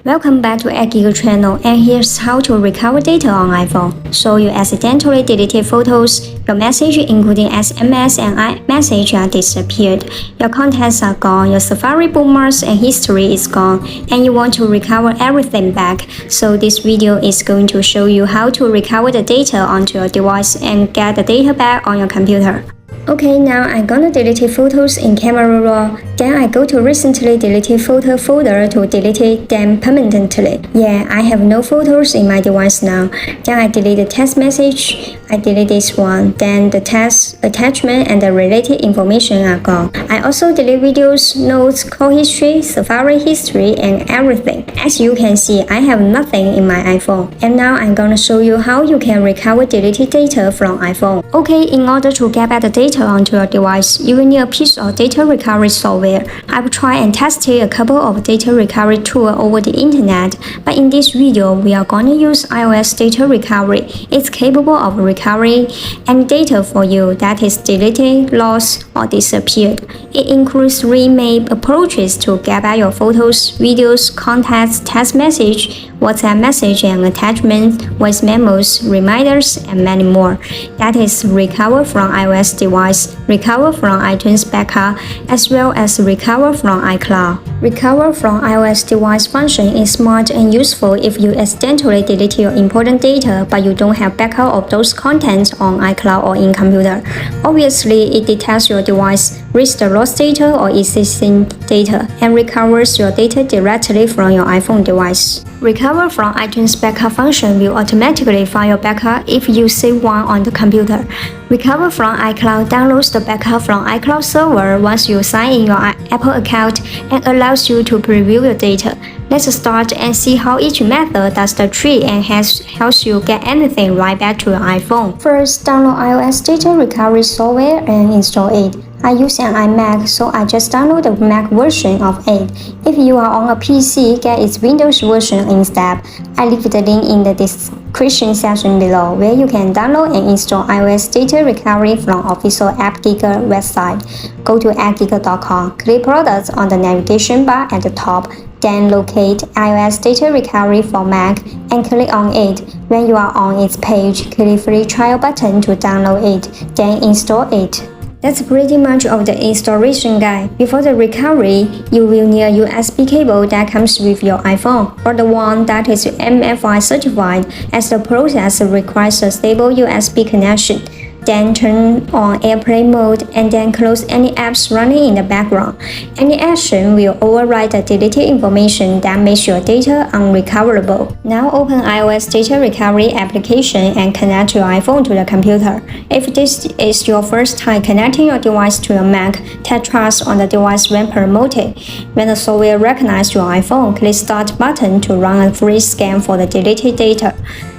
Welcome back to Appgeeker channel, and here's how to recover data on iPhone. So you accidentally deleted photos, your message including SMS and iMessage are disappeared, your contacts are gone, your Safari bookmarks and history is gone, and you want to recover everything back. So this video is going to show you how to recover the data onto your device and get the data back on your computer. Okay, now I'm gonna delete photos in camera raw. Then I go to recently deleted photo folder to delete them permanently. Yeah, I have no photos in my device now. Then I delete the text message. I delete this one. Then the text, attachment, and the related information are gone. I also delete videos, notes, call history, Safari history, and everything. As you can see, I have nothing in my iPhone. And now I'm gonna show you how you can recover deleted data from iPhone. Okay, in order to get back the data onto your device, you will need a piece of data recovery software. I've tried and tested a couple of data recovery tools over the internet, but in this video, we are going to use iOS data recovery. It's capable of recovering any data for you that is deleted, lost, or disappeared. It includes three main approaches to get back your photos, videos, contacts, text message, WhatsApp message and attachments, voice memos, reminders, and many more. That is recover from iOS device, recover from iTunes backup, as well as recover from iCloud. Recover from iOS device function is smart and useful if you accidentally delete your important data but you don't have backup of those contents on iCloud or in computer. Obviously, it detects your device, reads the lost data or existing data, and recovers your data directly from your iPhone device. Recover from iTunes backup function will automatically find your backup if you save one on the computer. Recover from iCloud downloads the backup from iCloud server once you sign in your Apple account and allows you to preview your data. Let's start and see how each method does the trick and helps you get anything right back to your iPhone. First, download iOS data recovery software and install it. I use an iMac, so I just download the Mac version of it. If you are on a PC, get its Windows version instead. I leave the link in the description section below, where you can download and install iOS data recovery from official Appgeeker website. Go to appgeeker.com, click Products on the navigation bar at the top, then locate iOS data recovery for Mac and click on it. When you are on its page, click Free Trial button to download it, then install it. That's pretty much of the installation guide. Before the recovery, you will need a USB cable that comes with your iPhone, or the one that is MFI certified, as the process requires a stable USB connection. Then turn on airplane mode and then close any apps running in the background. Any action will overwrite the deleted information that makes your data unrecoverable. Now open iOS data recovery application and connect your iPhone to the computer. If this is your first time connecting your device to your Mac, tap Trust on the device when promoted. When the software recognizes your iPhone, click Start button to run a free scan for the deleted data.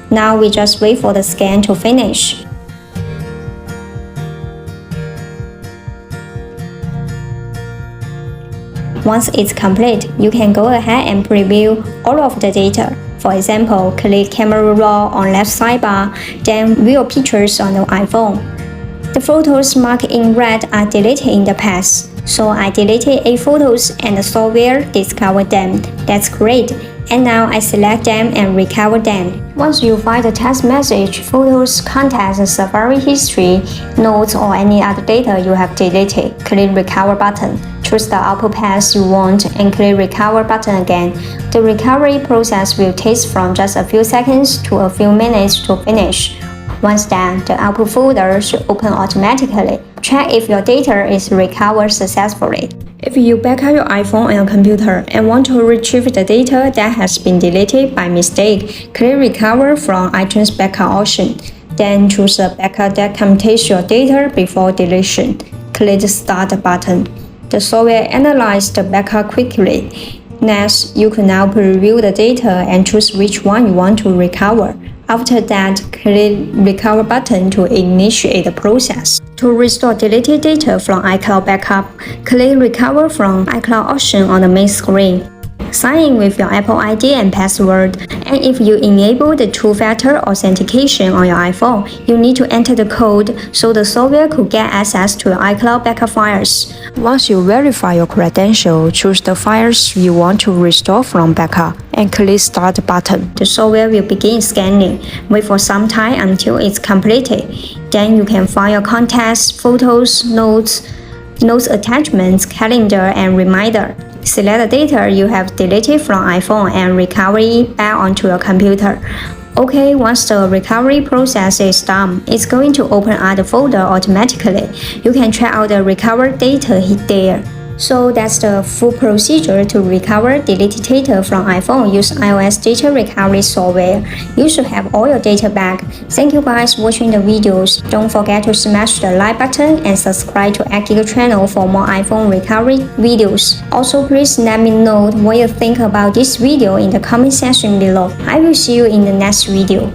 Now we just wait for the scan to finish. Once it's complete, you can go ahead and preview all of the data. For example, click Camera Raw on left sidebar, then View Pictures on the iPhone. The photos marked in red are deleted in the past, so I deleted 8 photos and the software discovered them. That's great. And now I select them and recover them. Once you find the text message, photos, contacts, Safari history, notes, or any other data you have deleted, click Recover button. Choose the output path you want and click Recover button again. The recovery process will take from just a few seconds to a few minutes to finish. Once done, the output folder should open automatically. Check if your data is recovered successfully. If you backup your iPhone on your computer and want to retrieve the data that has been deleted by mistake, click Recover from iTunes backup option. Then choose a backup that contains your data before deletion. Click the Start button. The software analyzes the backup quickly. Next, you can now preview the data and choose which one you want to recover. After that, click Recover button to initiate the process. To restore deleted data from iCloud backup, click Recover from iCloud option on the main screen. sign in with your Apple ID and password. And if you enable the two-factor authentication on your iPhone, you need to enter the code so the software could get access to your iCloud backup files. Once you verify your credentials, choose the files you want to restore from backup and click Start button. The software will begin scanning. Wait for some time until it's completed. Then you can find your contacts, photos, notes attachments, calendar, and reminder. Select the data you have deleted from iPhone and recover it back onto your computer. Okay, once the recovery process is done, it's going to open up the folder automatically. You can check out the recovered data there. So that's the full procedure to recover deleted data from iPhone. Use iOS data recovery software. You should have all your data back. Thank you guys for watching the videos. Don't forget to smash the like button and subscribe to Appgeeker channel for more iPhone recovery videos. Also, please let me know what you think about this video in the comment section below. I will see you in the next video.